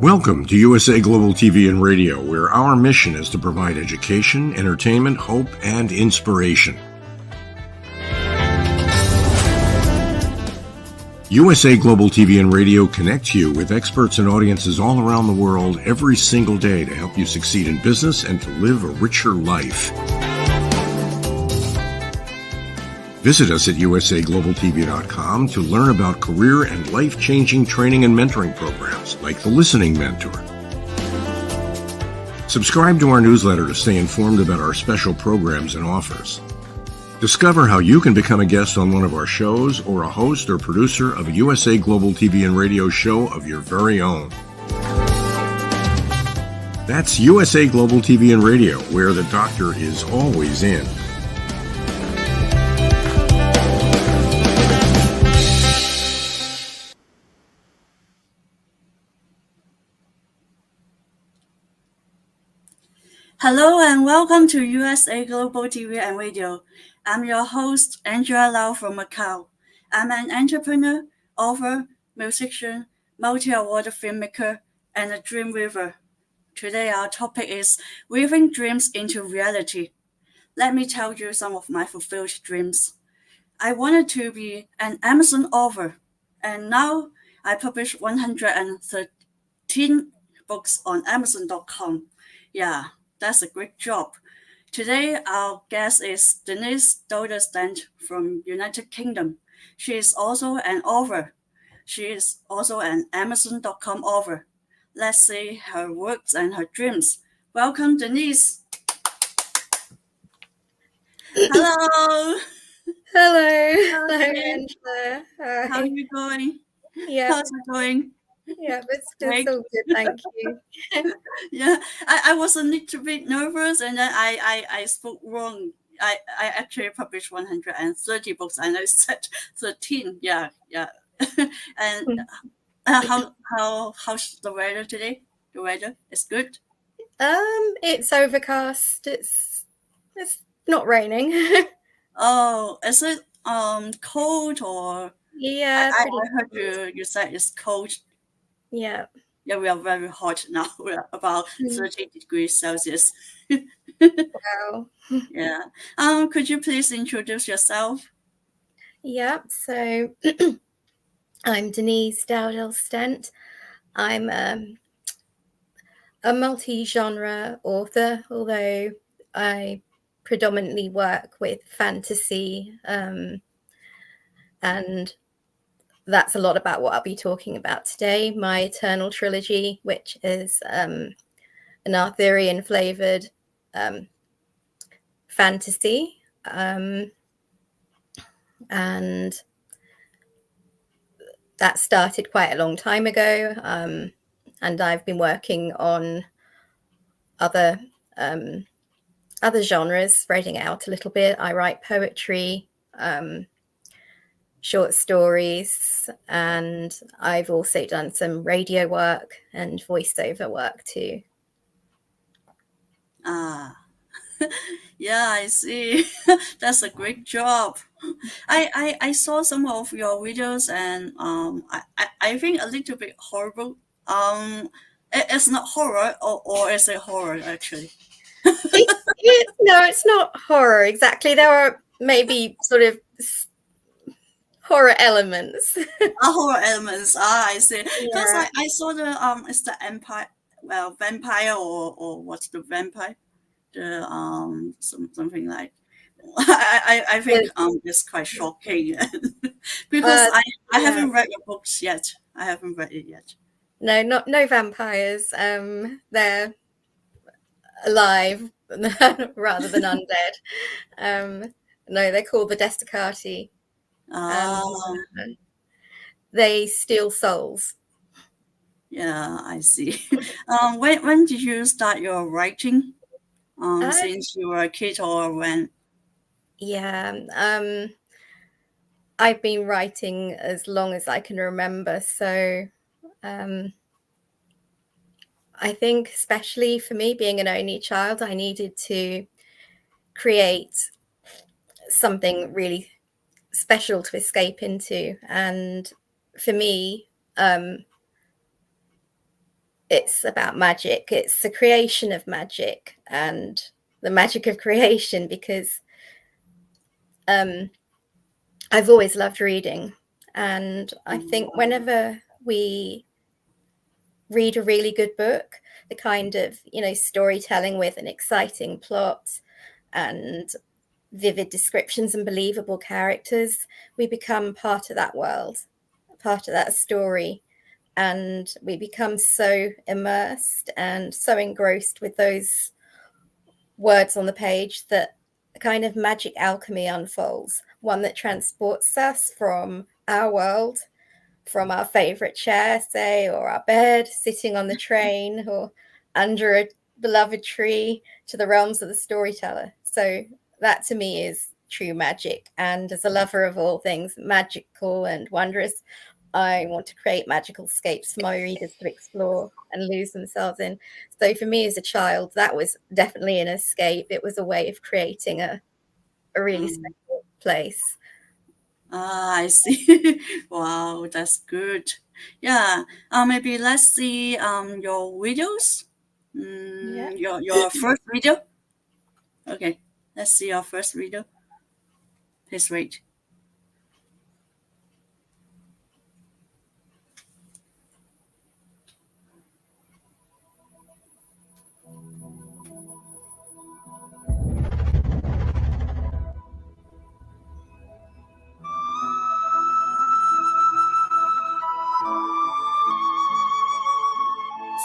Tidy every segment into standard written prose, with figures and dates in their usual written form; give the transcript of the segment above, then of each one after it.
Welcome to USA Global TV and Radio, where our mission is to provide education, entertainment, hope, and inspiration. USA Global TV and Radio connects you with experts and audiences all around the world every single day to help you succeed in business and to live a richer life. Visit us at usaglobaltv.com to learn about career and life-changing training and mentoring programs like the Listening Mentor. Subscribe to our newsletter to stay informed about our special programs and offers. Discover how you can become a guest on one of our shows or a host or producer of a USA Global TV and Radio show of your very own. That's USA Global TV and Radio, where the doctor is always in. Hello and welcome to USA Global TV and Radio. I'm your host, Angela Lau from Macao. I'm an entrepreneur, author, musician, multi-award filmmaker, and a dream weaver. Today our topic is weaving dreams into reality. Let me tell you some of my fulfilled dreams. I wanted to be an Amazon author, and now I publish 113 books on Amazon.com. Yeah. That's a great job. Today, our guest is Denise Dowdell-Stent from United Kingdom. She is also an author. She is also an Amazon.com author. Let's see her works and her dreams. Welcome, Denise. Hello. Hello. Hello, Angela. How are you going? Yeah. How's it going? Yeah, but still so good, thank you. Yeah, I was a little bit nervous, and then I spoke wrong. I actually published 130 books, and I said 13. Yeah. And how's the weather today? The weather is good. It's overcast. It's not raining. Oh, is it cold or? Yeah, I heard you said it's cold. Yeah. Yeah, we are very hot now. We are about 30 degrees Celsius. Wow. Yeah. Could you please introduce yourself? Yeah. So I'm Denise Dowdell-Stent. I'm a multi-genre author, although I predominantly work with fantasy, and that's a lot about what I'll be talking about today. My Eternal trilogy, which is an Arthurian flavored fantasy, and that started quite a long time ago, and I've been working on other genres, spreading out a little bit. I write poetry, short stories, and I've also done some radio work and voiceover work too. Yeah, I see. That's a great job. I saw some of your videos, and I think a little bit horrible. It's not horror, or is it horror actually? No, it's not horror exactly. There are maybe sort of horror elements. Horror elements. I see. Because Yeah. I saw the it's the empire. Well, vampire or what's the vampire? The something like. I think it's quite shocking because I haven't read your books yet. I haven't read it yet. No vampires. They're alive rather than undead. No, they're called the Desticati. They steal souls. Yeah, I see. When did you start your writing? Since you were a kid or when? Yeah, I've been writing as long as I can remember. So I think especially for me, being an only child, I needed to create something really special to escape into. And for me, it's about magic. It's the creation of magic and the magic of creation, because I've always loved reading. And I think whenever we read a really good book, the kind of, storytelling with an exciting plot and vivid descriptions and believable characters, we become part of that world, part of that story. And we become so immersed and so engrossed with those words on the page that a kind of magic alchemy unfolds, one that transports us from our world, from our favorite chair, say, or our bed, sitting on the train, or under a beloved tree, to the realms of the storyteller. So that to me is true magic. And as a lover of all things magical and wondrous, I want to create magical escapes for my readers to explore and lose themselves in. So for me as a child, that was definitely an escape. It was a way of creating a really special place. I see. Wow, that's good. Yeah. Maybe let's see your videos. Yeah. Your first video. Okay. Let's see your first video. Please wait.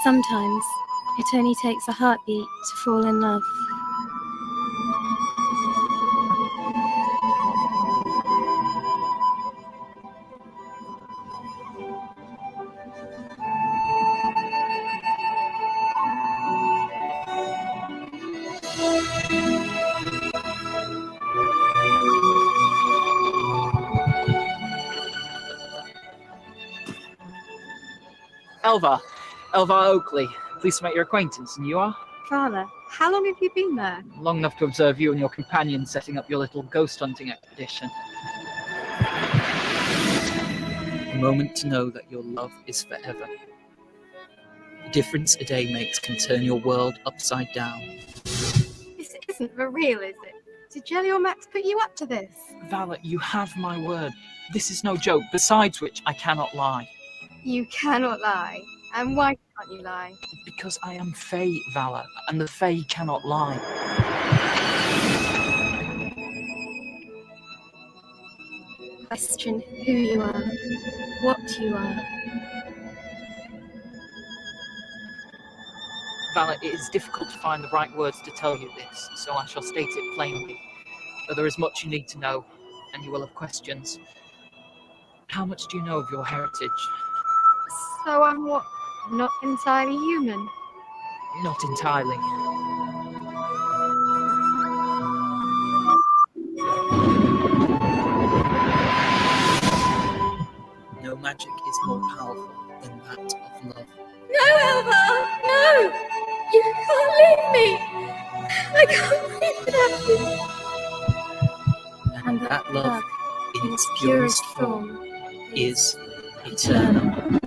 Sometimes it only takes a heartbeat to fall in love. Elva Oakley. Pleased to make your acquaintance. And you are? Vala, how long have you been there? Long enough to observe you and your companion setting up your little ghost hunting expedition. A moment to know that your love is forever. The difference a day makes can turn your world upside down. This isn't for real, is it? Did Jelly or Max put you up to this? Vala, you have my word. This is no joke, besides which I cannot lie. You cannot lie. And why can't you lie? Because I am Fae, Vala, and the Fae cannot lie. Question who you are, what you are. Vala, it is difficult to find the right words to tell you this, so I shall state it plainly. But there is much you need to know, and you will have questions. How much do you know of your heritage? So I'm what? Not entirely human? Not entirely. No magic is more powerful than that of love. No, Elva! No! You can't leave me! I can't leave you! And that love, in its purest form, is eternal.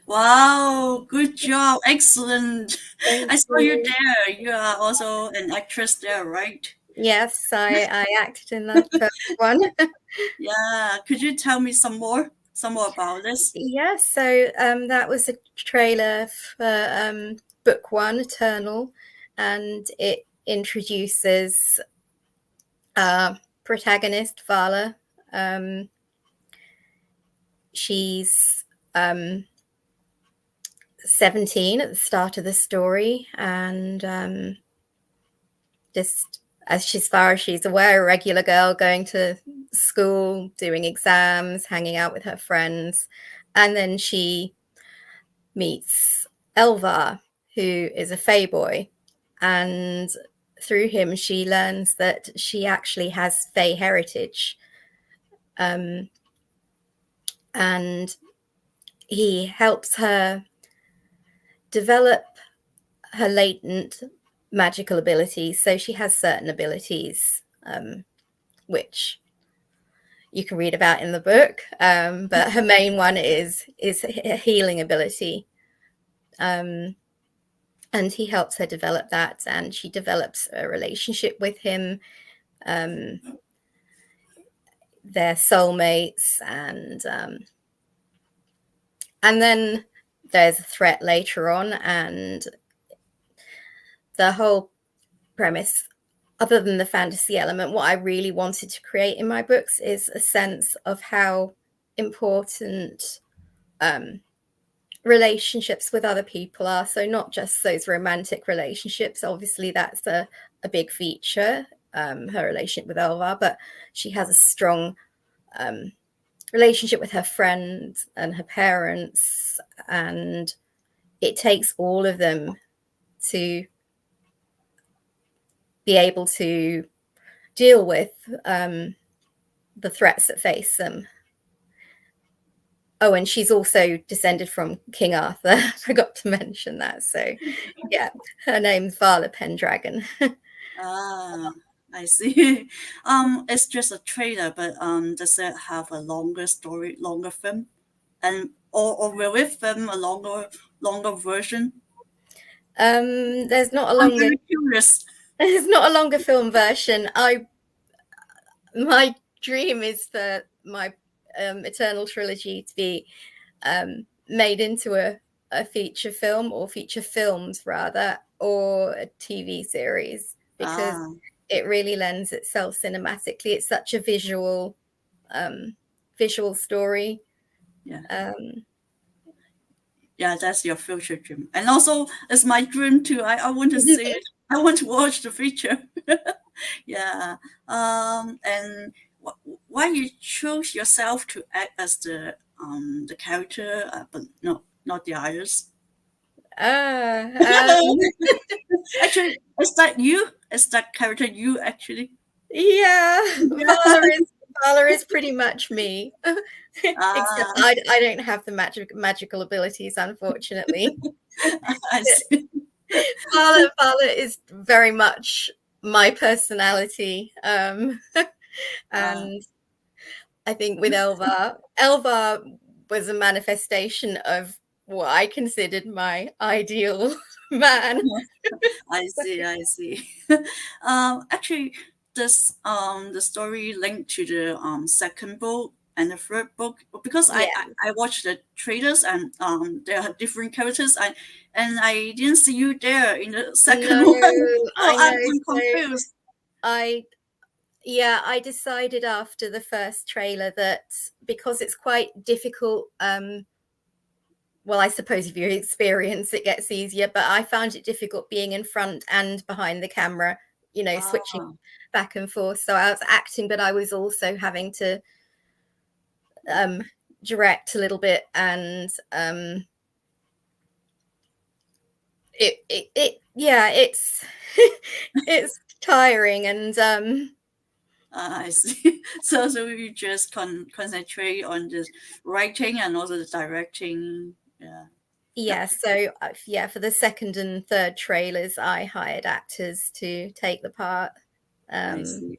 Wow, good job. Excellent. Thank I saw you you. there. You are also an actress there, right? Yes, I acted in the first one. Yeah. Could you tell me some more about this? Yeah, so that was a trailer for book one, Eternal, and it introduces protagonist Vala. She's 17 at the start of the story, and just as far as she's aware, a regular girl going to school, doing exams, hanging out with her friends. And then she meets Elva, who is a Fae boy. And through him, she learns that she actually has Fey heritage. And he helps her develop her latent magical abilities. So she has certain abilities, which you can read about in the book. But her main one is a healing ability. And he helps her develop that, and she develops a relationship with him. They're soulmates, and then there's a threat later on, and the whole premise, other than the fantasy element, what I really wanted to create in my books is a sense of how important relationships with other people are. So not just those romantic relationships, obviously that's a big feature, her relationship with Elvar, but she has a strong relationship with her friends and her parents, and it takes all of them to be able to deal with the threats that face them. Oh, and she's also descended from King Arthur. I forgot to mention that. So yeah, her name's Vala Pendragon. I see. It's just a trailer, but does it have a longer story, longer film, and or will it film a longer version? There's not a I'm longer. very curious. There's not a longer film version. My dream is for my Eternal trilogy to be made into a feature film, or feature films rather, or a TV series, because it really lends itself cinematically. It's such a visual story. Yeah, that's your future dream, and also it's my dream too. I want to see it. I want to watch the feature. Yeah. And why you chose yourself to act as the character, but not the others? Actually, is that you? Is that character you actually? Yeah. Vala is pretty much me. Except I don't have the magical abilities, unfortunately. I see. Vala is very much my personality. And I think with Elvar was a manifestation of what I considered my ideal man. I see. Actually, this the story linked to the second book and the third book, because I watched the trailers, and there are different characters, and I didn't see you there in the second one. I'm confused. I decided after the first trailer that because it's quite difficult, well, I suppose if you experience it gets easier, but I found it difficult being in front and behind the camera, switching back and forth. So I was acting, but I was also having to direct a little bit, and it's it's tiring, and I see. So you just concentrate on the writing and also the directing. Yeah. So for the second and third trailers, I hired actors to take the part. I see.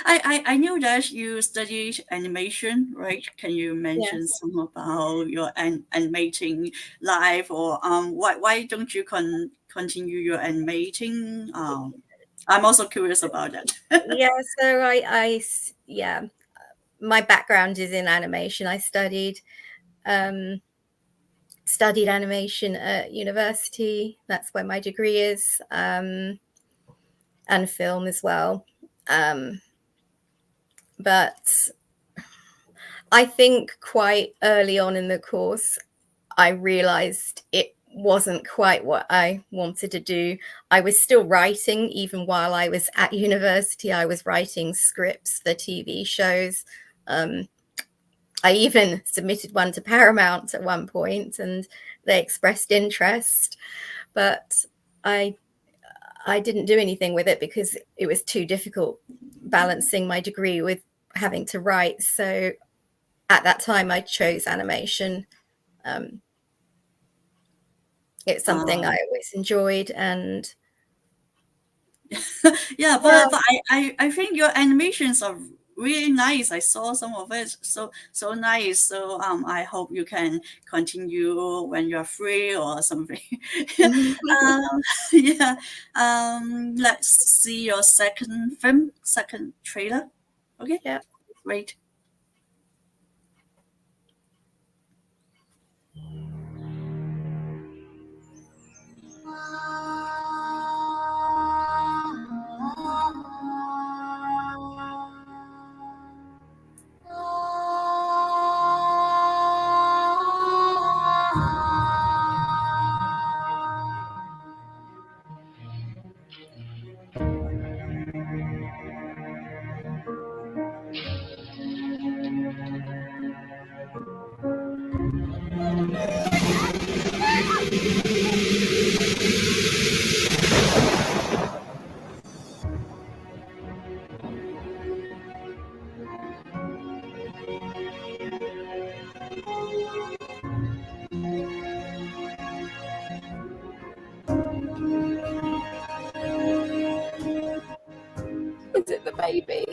I knew that you studied animation, right? Can you mention some about your animating life, or why don't you continue your animating? I'm also curious about that. So my background is in animation. I studied animation at university. That's where my degree is, and film as well. But I think quite early on in the course, I realized it wasn't quite what I wanted to do. I was still writing. Even while I was at university, I was writing scripts for TV shows. I even submitted one to Paramount at one point, and they expressed interest. But I I didn't do anything with it because it was too difficult balancing my degree with having to write. So at that time, I chose animation. It's something I always enjoyed, and yeah, but I think your animations are really nice. I saw some of it, so nice. So I hope you can continue when you're free or something. Yeah. Let's see your second film, second trailer. Okay. yeah. Great. Is it the baby?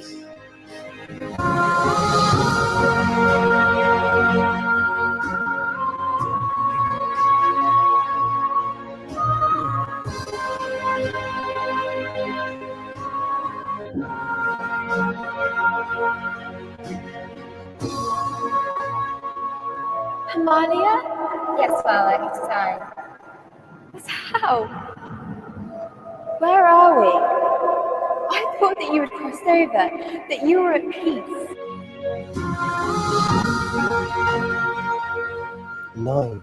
Amalia? Yes, Vala, it's time. But how? Where are we? I thought that you had crossed over, that you were at peace. No,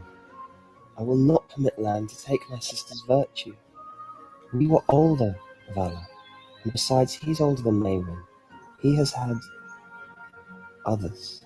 I will not permit land to take my sister's virtue. We were older, Vala, and besides, he's older than Maywin. He has had others.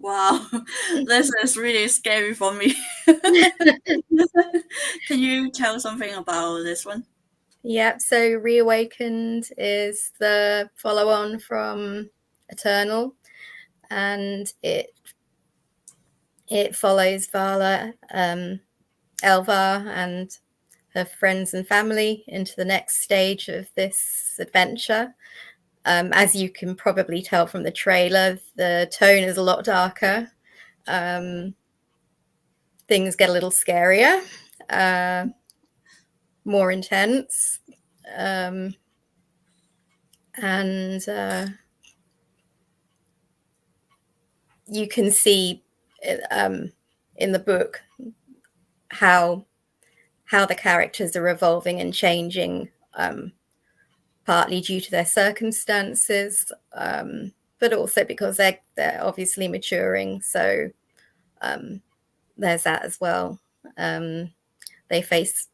Wow, this is really scary for me. Can you tell something about this one? Yeah, so Reawakened is the follow-on from Eternal, and it follows Vala, Elvar, and her friends and family into the next stage of this adventure. As you can probably tell from the trailer, the tone is a lot darker. Things get a little scarier, more intense. And you can see in the book how the characters are evolving and changing, partly due to their circumstances, but also because they're obviously maturing. So there's that as well. They face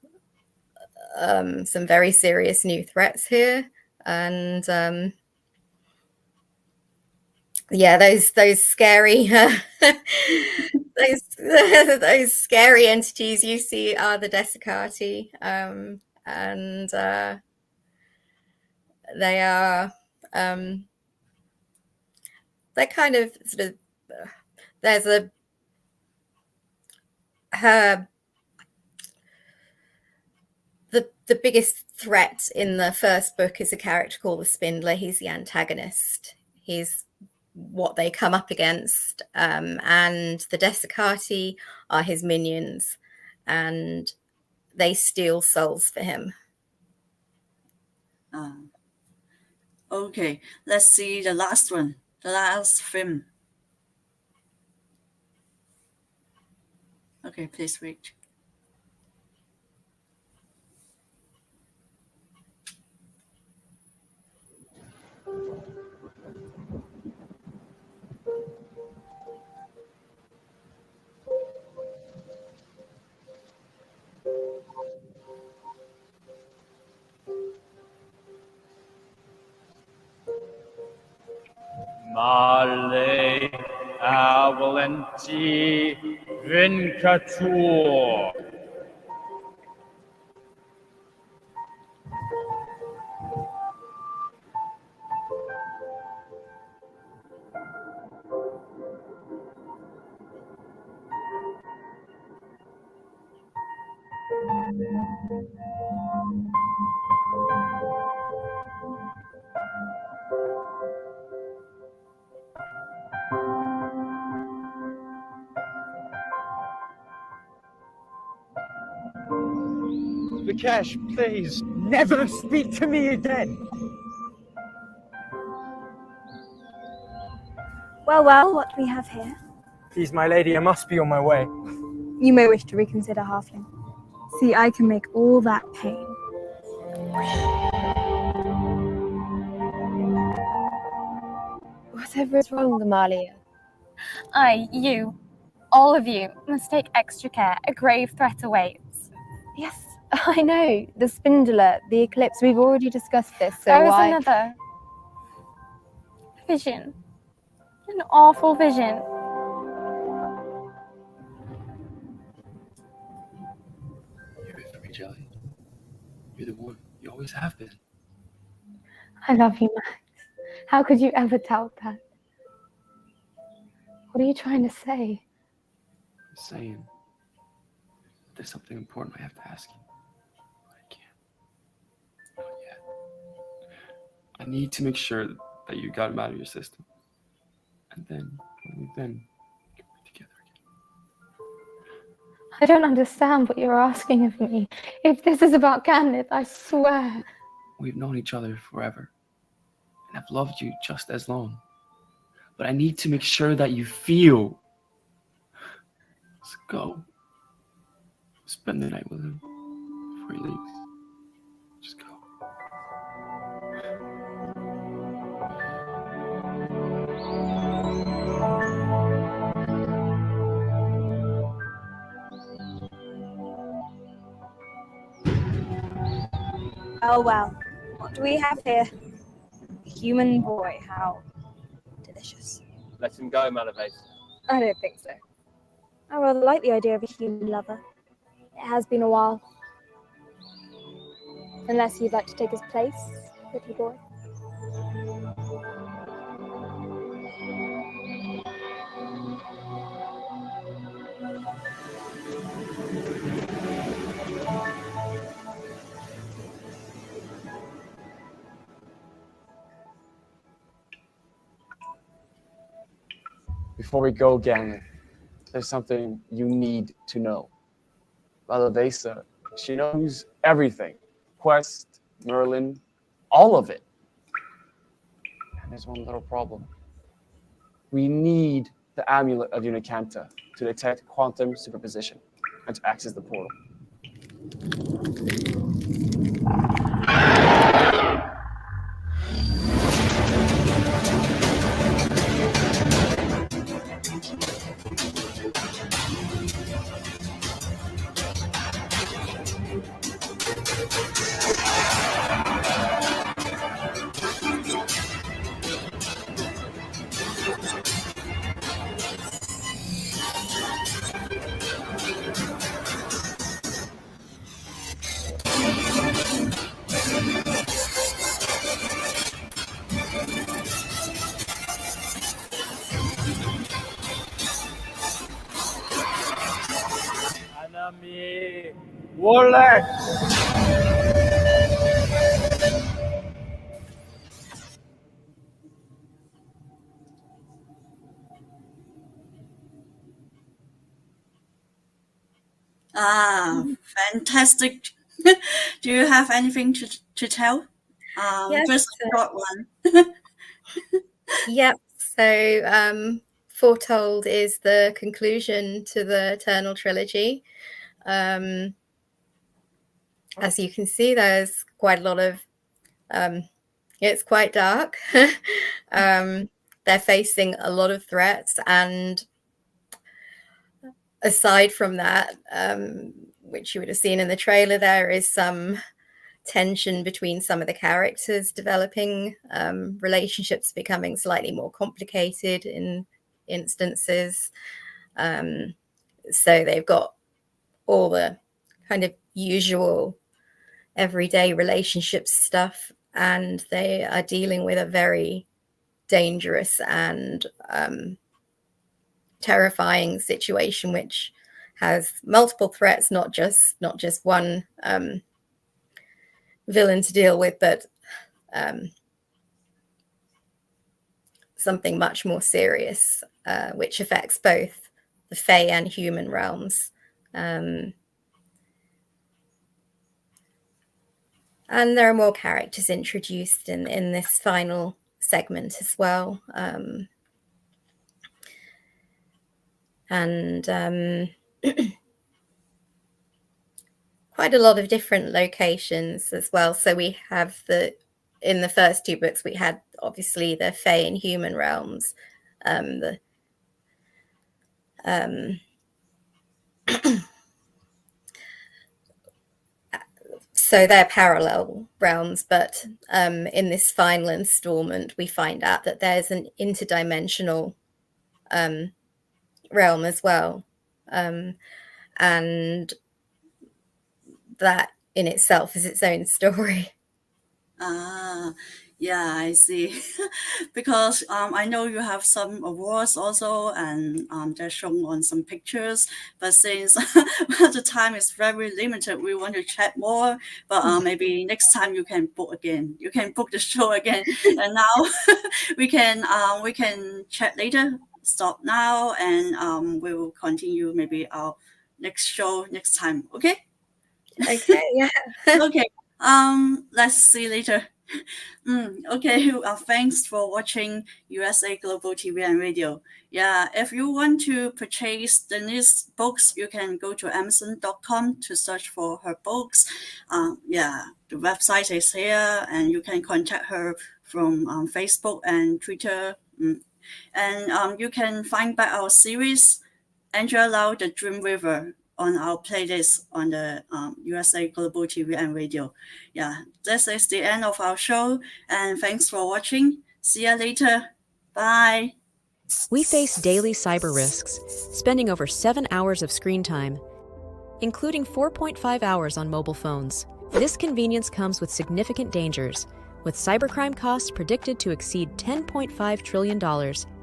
some very serious new threats here, and yeah, those scary those scary entities you see are the Desicati, and they are they're kind of sort of there's the biggest threat in the first book is a character called the Spindler. He's the antagonist. He's what they come up against, and the Desicati are his minions, and they steal souls for him. Okay, let's see the last one, the last film. Okay, please wait. Male avalenti vincatur. Vikesh, please, never speak to me again. Well, well, what do we have here? Please, my lady, I must be on my way. You may wish to reconsider, halfling. See, I can make all that pain. Whatever is wrong, Amalia? You, all of you, must take extra care. A grave threat awaits. Yes, I know. The Spindler, the eclipse, we've already discussed this, so There is why... another vision. An awful vision. You're it for me, Jelly. You're the one. You always have been. I love you, Max. How could you ever doubt that? What are you trying to say? I'm saying there's something important I have to ask you, but I can't. Not yet. I need to make sure that you got him out of your system, and then only then we can be together again. I don't understand what you're asking of me. If this is about Ganith, I swear. We've known each other forever, and I've loved you just as long. But I need to make sure that you feel. So go. Spend the night with him before he leaves. Just go. Oh well, what do we have here? A human boy, how delicious. Let him go, Malavase. I don't think so. I rather like the idea of a human lover. It has been a while. Unless you'd like to take his place, pretty boy. Before we go, Gannon, there's something you need to know. Malavesa, she knows everything. Quest, Merlin, all of it. And there's one little problem. We need the amulet of Unicanta to detect quantum superposition and to access the portal. Warlord! Fantastic. Do you have anything to tell? Yes. Just a short one. Yep. So, Foretold is the conclusion to the Eternal Trilogy. As you can see, there's quite a lot of, it's quite dark. They're facing a lot of threats. And aside from that, which you would have seen in the trailer, there is some tension between some of the characters developing, relationships becoming slightly more complicated in instances. So they've got all the kind of usual everyday relationship stuff, and they are dealing with a very dangerous and terrifying situation, which has multiple threats, not just one villain to deal with, but something much more serious, which affects both the Fae and human realms. And there are more characters introduced in this final segment as well. And quite a lot of different locations as well. So we have in the first two books, we had obviously the Fae and human realms, so they're parallel realms, but in this final installment, we find out that there's an interdimensional realm as well. And that in itself is its own story. Yeah, I see. Because I know you have some awards also, and they're shown on some pictures. But since the time is very limited, we want to chat more. But maybe next time you can book again. You can book the show again. And now we can chat later. Stop now, and we will continue maybe our next show next time. Okay. Okay. Yeah. Okay. Let's see later. Okay. Thanks for watching USA Global TV and Radio. Yeah, if you want to purchase Denise books, you can go to Amazon.com to search for her books. Yeah, the website is here, and you can contact her from Facebook and Twitter. And you can find back our series, Angela Lau, The Dream River, on our playlist on the USA Global TV and Radio. Yeah, this is the end of our show, and thanks for watching. See you later. Bye. We face daily cyber risks, spending over 7 hours of screen time, including 4.5 hours on mobile phones. This convenience comes with significant dangers, with cybercrime costs predicted to exceed $10.5 trillion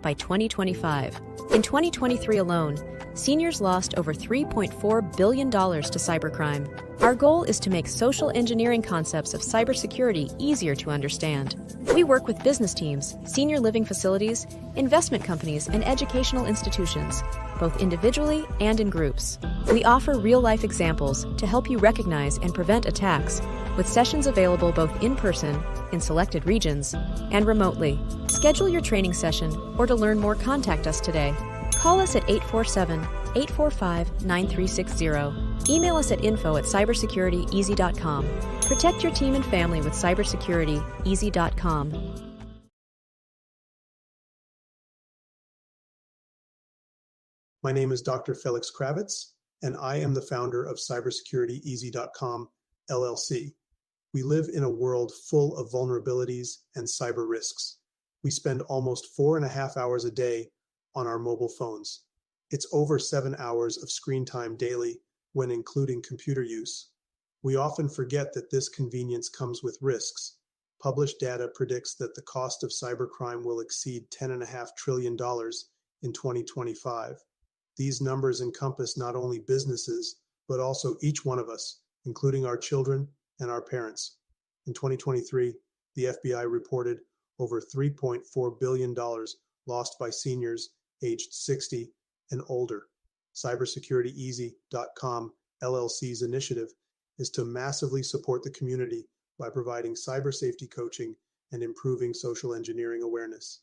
by 2025. In 2023 alone, seniors lost over $3.4 billion to cybercrime. Our goal is to make social engineering concepts of cybersecurity easier to understand. We work with business teams, senior living facilities, investment companies, and educational institutions, both individually and in groups. We offer real-life examples to help you recognize and prevent attacks, with sessions available both in person, in selected regions, and remotely. Schedule your training session, or to learn more, contact us today. Call us at 847-845-9360. Email us at info@cybersecurityeasy.com. Protect your team and family with cybersecurityeasy.com. My name is Dr. Felix Kravitz, and I am the founder of cybersecurityeasy.com, LLC. We live in a world full of vulnerabilities and cyber risks. We spend almost 4.5 hours a day on our mobile phones. It's over 7 hours of screen time daily when including computer use. We often forget that this convenience comes with risks. Published data predicts that the cost of cybercrime will exceed $10.5 trillion in 2025. These numbers encompass not only businesses, but also each one of us, including our children and our parents. In 2023, the FBI reported over $3.4 billion lost by seniors aged 60 and older. Cybersecurityeasy.com LLC's initiative is to massively support the community by providing cyber safety coaching and improving social engineering awareness.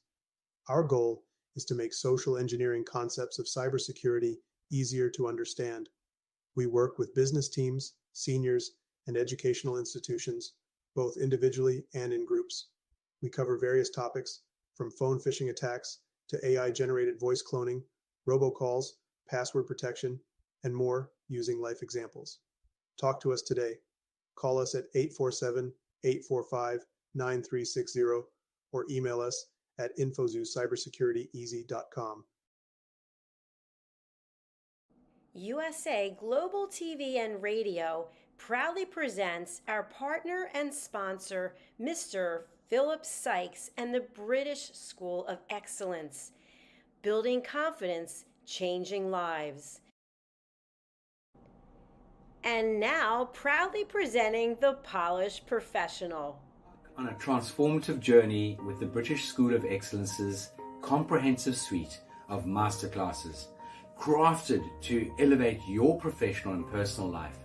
Our goal is to make social engineering concepts of cybersecurity easier to understand. We work with business teams, seniors, and educational institutions, both individually and in groups. We cover various topics from phone phishing attacks to AI-generated voice cloning, robocalls, password protection, and more using life examples. Talk to us today. Call us at 847-845-9360 or email us at info@cybersecurityeasy.com. USA Global TV and Radio proudly presents our partner and sponsor, Mr. Philip Sykes and the British School of Excellence. Building confidence, changing lives. And now, proudly presenting the Polished Professional. On a transformative journey with the British School of Excellence's comprehensive suite of masterclasses, crafted to elevate your professional and personal life.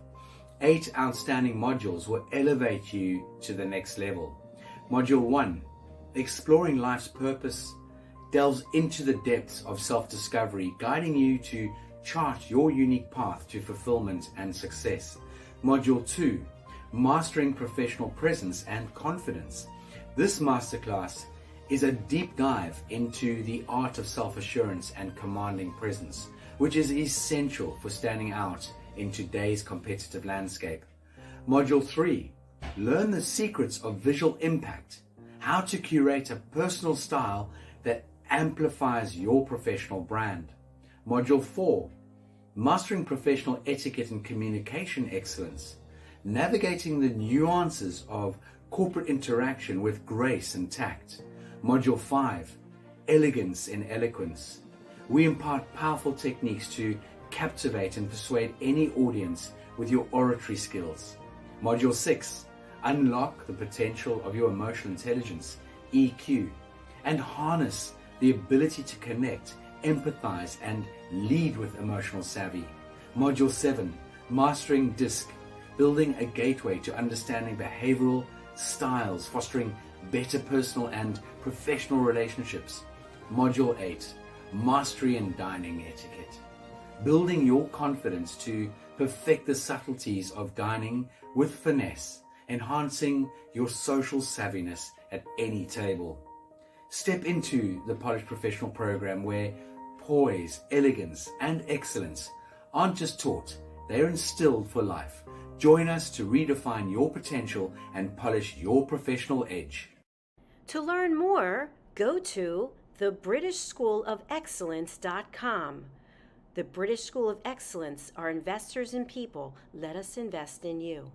8 outstanding modules will elevate you to the next level. Module 1, Exploring Life's Purpose, delves into the depths of self-discovery, guiding you to chart your unique path to fulfillment and success. Module 2, Mastering Professional Presence and Confidence. This masterclass is a deep dive into the art of self-assurance and commanding presence, which is essential for standing out in today's competitive landscape. Module 3, Learn the secrets of visual impact, how to curate a personal style that amplifies your professional brand. Module 4, Mastering Professional Etiquette and Communication Excellence, navigating the nuances of corporate interaction with grace and tact. Module 5, Elegance in Eloquence. We impart powerful techniques to captivate and persuade any audience with your oratory skills. Module 6, Unlock the potential of your emotional intelligence, EQ, and harness the ability to connect, empathize, and lead with emotional savvy. Module 7, Mastering DISC, building a gateway to understanding behavioral styles, fostering better personal and professional relationships. Module 8, Mastery in Dining Etiquette, building your confidence to perfect the subtleties of dining with finesse, enhancing your social savviness at any table. Step into the Polished Professional program where poise, elegance, and excellence aren't just taught, they're instilled for life. Join us to redefine your potential and polish your professional edge. To learn more, go to thebritishschoolofexcellence.com. The British School of Excellence are investors in people. Let us invest in you.